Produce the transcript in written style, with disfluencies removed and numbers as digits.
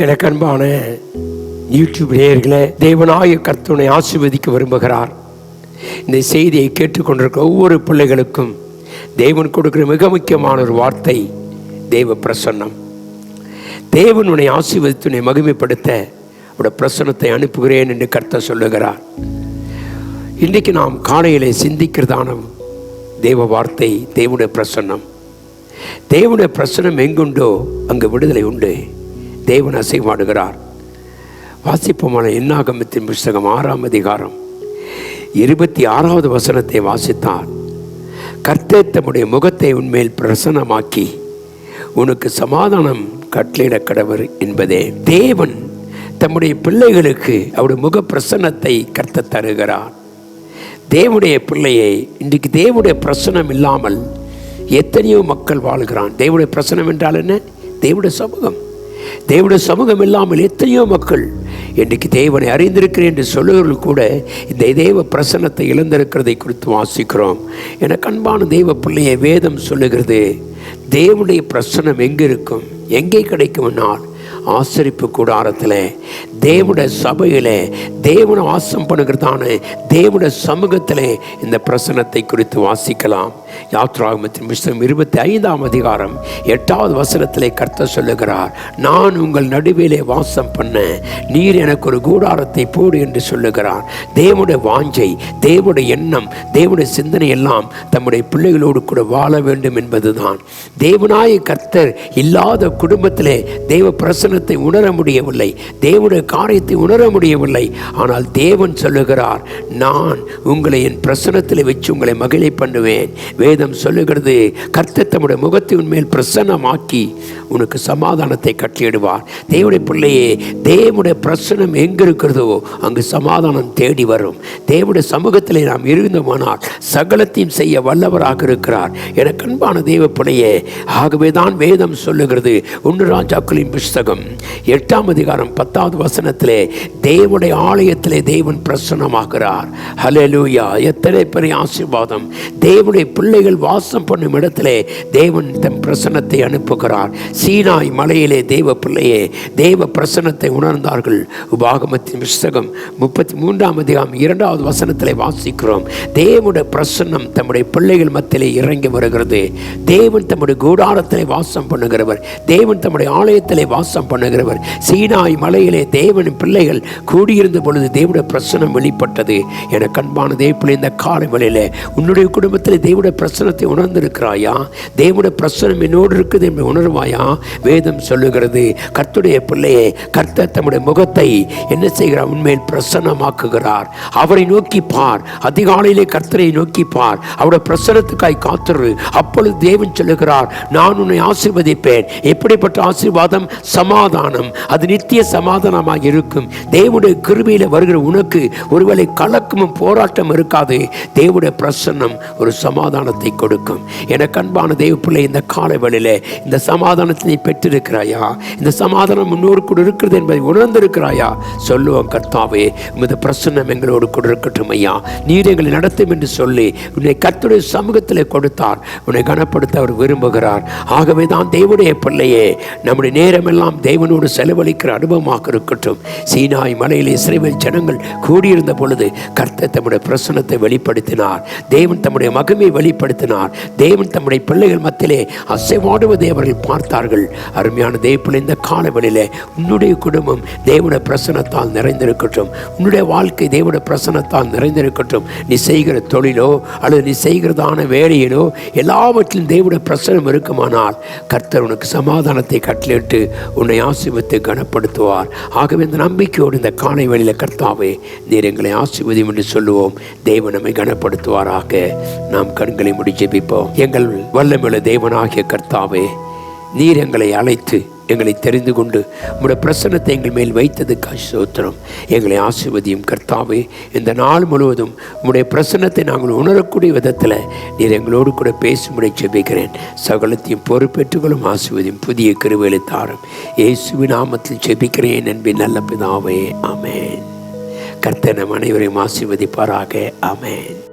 எனக்கு அன்பான யூடியூப் நேயர்களே, தேவனாய கர்த்தனை ஆசீர்வதிக்க விரும்புகிறார். இந்த செய்தியை கேட்டுக்கொண்டிருக்கிற ஒவ்வொரு பிள்ளைகளுக்கும் தேவன் கொடுக்கிற மிக முக்கியமான ஒரு வார்த்தை தேவ பிரசன்னம். தேவன் உன்னை ஆசீர்வதித்து உன்னை மகிமைப்படுத்த அவருடைய பிரசன்னத்தை அனுப்புகிறேன் என்று கர்த்தர் சொல்லுகிறார். இன்றைக்கு நாம் காலையிலே சிந்திக்கிறதான தேவ வார்த்தை தேவனுடைய பிரசன்னம். தேவனுடைய பிரசன்னம் எங்குண்டோ அங்கு விடுதலை உண்டு. தேவன் அசைவாடுகிறார். வாசிப்போமான என்னாகமத்தின் புஸ்தகம் 6ஆம் அதிகாரம் 26வது வசனத்தை வாசித்தார். கர்த்தர் தம்முடைய முகத்தை உன்மேல் பிரசன்னமாக்கி உனக்கு சமாதானம் கட்டளையிட கடவர் என்பதே. தேவன் தம்முடைய பிள்ளைகளுக்கு அவருடைய முக பிரசன்னத்தை கர்த்தர் தருகிறார். தேவனுடைய பிள்ளையை இன்றைக்கு தேவனுடைய பிரசன்னம் இல்லாமல் எத்தனையோ மக்கள் வாழ்கிறான். தேவனுடைய பிரசன்னம் என்றால் என்ன? தேவனுடைய சமூகம். தேவனுடைய சமூகம் இல்லாமல் எத்தனையோ மக்கள் இன்றைக்கு தேவனை அறிந்திருக்கிறேன் என்று சொல்லுவர்கள் கூட இந்த தேவ பிரசன்னத்தை இழந்திருக்கிறதை குறித்து வாசிக்கிறோம். எனக்கு அன்பான தெய்வ பிள்ளையை வேதம் சொல்லுகிறது, தேவனுடைய பிரசன்னம் எங்கே இருக்கும், எங்கே கிடைக்கும் என்னால் ஆசரிப்பு கூடாரத்தில், தேவனுடைய சபையில், தேவனை வாசம் பண்ணுகிறதான தேவனுடைய சமூகத்தில் இந்த பிரசன்னத்தை குறித்து வாசிக்கலாம். யாத்ராகமத்தின் புஸ்தகம் 25ஆம் அதிகாரம் 8வது வசனத்திலே கர்த்தர் சொல்லுகிறார், நான் உங்கள் நடுவிலே வாசம் பண்ண நீர் எனக்கு ஒரு கூடாரத்தை போடு என்று சொல்லுகிறார். தேவனுடைய வாஞ்சை, தேவனுடைய எண்ணம், தேவனுடைய சிந்தனை எல்லாம் தம்முடைய பிள்ளைகளோடு கூட வாழ வேண்டும் என்பதுதான். தேவனாய கர்த்தர் இல்லாத குடும்பத்திலே தேவ பிரசன்னத்தை உணர முடியவில்லை, தேவனுடைய காரியத்தை உணர முடியவில்லை. ஆனால் தேவன் சொல்லுகிறார், நான் உங்களை என் பிரசன்னத்தில் வச்சு உங்களை மகிழை பண்ணுவேன். வேதம் சொல்லுகிறது, கர்த்தர் தம்முடைய முகத்தை உன்மேல் பிரசன்னமாக்கி உனக்கு சமாதானத்தை கட்டளையிடுவார். தேவனுடைய பிள்ளையே, தேவனுடைய பிரசன்னம் எங்கு இருக்கிறதோ அங்கு சமாதானம் தேடி வரும். தேவனுடைய சமூகத்திலே நாம் இருந்தோமானால் சகலத்தையும் செய்ய வல்லவராக இருக்கிறார். எனக்கு அன்பான தேவ பிள்ளையே, ஆகவேதான் வேதம் சொல்லுகிறது, 1 ராஜாக்களின் புஸ்தகம் 8ஆம் அதிகாரம் 10வது வசனத்திலே, தேவனுடைய ஆலயத்திலே தேவன் பிரசன்னமாகிறார். ஹல்லேலூயா! எத்தனை பெரிய ஆசீர்வாதம்! தேவனுடைய பிள்ளைகள் வாசம் பண்ணும் இடத்திலே தேவன் தம் பிரசன்னத்தை அனுப்புகிறார். சீனாய் மலையிலே தேவ பிள்ளையே தேவ பிரசன்னத்தை உணர்ந்தார்கள். உபாகமத்தின் புஸ்தகம் 33ஆம் அதிகாரம் 2வது வசனத்திலே வாசிக்கிறோம், தேவனுடைய பிரசன்னம் தம்முடைய பிள்ளைகள் மத்தியிலே இறங்கி வருகிறது. தேவன் தம்முடைய கூடாரத்திலே வாசம் பண்ணுகிறவர், தேவன் தம்முடைய ஆலயத்திலே வாசம் பண்ணுகிறவர். சீனாய் மலையிலே தேவனின் பிள்ளைகள் கூடியிருந்த பொழுது தேவனுடைய பிரசன்னம் வெளிப்பட்டது. என கண்பான தேவப்பிள்ளை, இந்த காலை வேளையிலே உன்னுடைய குடும்பத்தில் தேவனுடைய பிரசன்னத்தை உணர்ந்திருக்கிறாயா? தேவனுடைய பிரசன்னம் என்னோடு இருக்குது என்று உணர்வாயா? வேதம் சொல்லுகிறது, கர்த்தருடைய பிள்ளையே, கர்த்தர் தம்முடைய முகத்தை என்ன செய்கிறார்? உண்மையில் பிரசன்னமாக்குகிறார். அவரை நோக்கி பார், அதிகாலையிலே கர்த்தரை நோக்கி பார், அவருடைய பிரசன்னத்துக்காய் காத்திரு. அப்பொழுது தேவன் சொல்லுகிறார், நான் உன்னை ஆசீர்வதிப்பேன். எப்படிப்பட்ட ஆசீர்வாதம்? சமாதானம். அது நித்திய சமாதானமாக இருக்கும். தேவனுடைய கிருபையில வருகிற உனக்கு ஒருவேளை கலக்கமும் போராட்டம் இருக்காது. தேவனுடைய பிரசன்னம் ஒரு சமாதானத்தை கொடுக்கும். எனக்கு அன்பான தேவ பிள்ளை, இந்த காலை வேளையிலே இந்த சமாதானத்தை பெற்றிருக்கிறாயா? இந்த சமாதானம் முன்னோடு கூட இருக்கிறது என்பதை உணர்ந்திருக்கிறாயா? சொல்லுவோம், கர்த்தாவே உமது பிரசன்னம் எங்களோடு கூட இருக்கட்டும் ஐயா, நீர் எங்களை நடத்தும் என்று சொல்லி உன்னை கர்த்தருடைய சமூகத்தில் கொடுத்தார். உன்னை கனப்படுத்த அவர் விரும்புகிறார். ஆகவே தான் தேவனுடைய பிள்ளையே, நம்முடைய நேரமெல்லாம் தேவனோடு செலவழிக்கிற அனுபவமாக இருக்கட்டும். சீனாய் மலையிலே இஸ்ரவேல் ஜனங்கள் கூடியிருந்த பொழுது கர்த்தர் தம்முடைய பிரசன்னத்தை வெளிப்படுத்தினார். தேவன் தம்முடைய மகிமையை வெளிப்படுத்தினார். தேவன் தம்முடைய பிள்ளைகள் மத்தியிலே அசைவாடுவதை அவர்கள் பார்த்தார்கள். அருமையான தேவப்பிள்ளை, இந்த காலவெளியிலே உன்னுடைய குடும்பம் தேவனுடைய பிரசன்னத்தால் நிறைந்திருக்கட்டும். உன்னுடைய வாழ்க்கை தேவனுடைய பிரசன்னத்தால் நிறைந்திருக்கட்டும். நீ செய்கிற தொழிலோ அல்லது நீ செய்கிறதான வேலையிலோ எல்லாவற்றிலும் தேவனுடைய பிரசன்னம் இருக்குமானால் கர்த்தர் உனக்கு சமாதானத்தை கட்டளையிட்டு உன்னை ஆசீர்வதித்து கனப்படுத்துவார். ஆகவே இந்த நம்பிக்கையோடு இந்த காலை வேளையிலே, கர்த்தாவே நீர் எங்களை ஆசீர்வதியும் என்று சொல்லுவோம். தேவன் நம்மை கனப்படுத்துவாராக. நாம் கண்களை மூடி ஜெபிப்போம். எங்கள் வல்லமையுள்ள தேவனாகிய கர்த்தாவே, நீர் எங்களை அழைத்து எங்களை தெரிந்து கொண்டு உம்முடைய பிரசன்னத்தை எங்கள் மேல் வைத்ததுக்காக ஸ்தோத்திரம். எங்களை ஆசீர்வதியும் கர்த்தாவே. இந்த நாள் முழுவதும் உம்முடைய பிரசன்னத்தை நாங்கள் உணரக்கூடிய விதத்தில் நீர் எங்களோடு கூட பேசும்படி ஜெபிக்கிறேன். சகலத்தையும் பொறுப்பேற்றுகளும் ஆசீர்வதியும். புதிய கிருபைகளை தாரும். இயேசுவின் நாமத்தில் ஜெபிக்கிறேன் அன்பின் நல்ல பிதாவே, ஆமென். கர்த்தர் நம் அனைவரையும் ஆசீர்வதிப்பாராக. ஆமென்.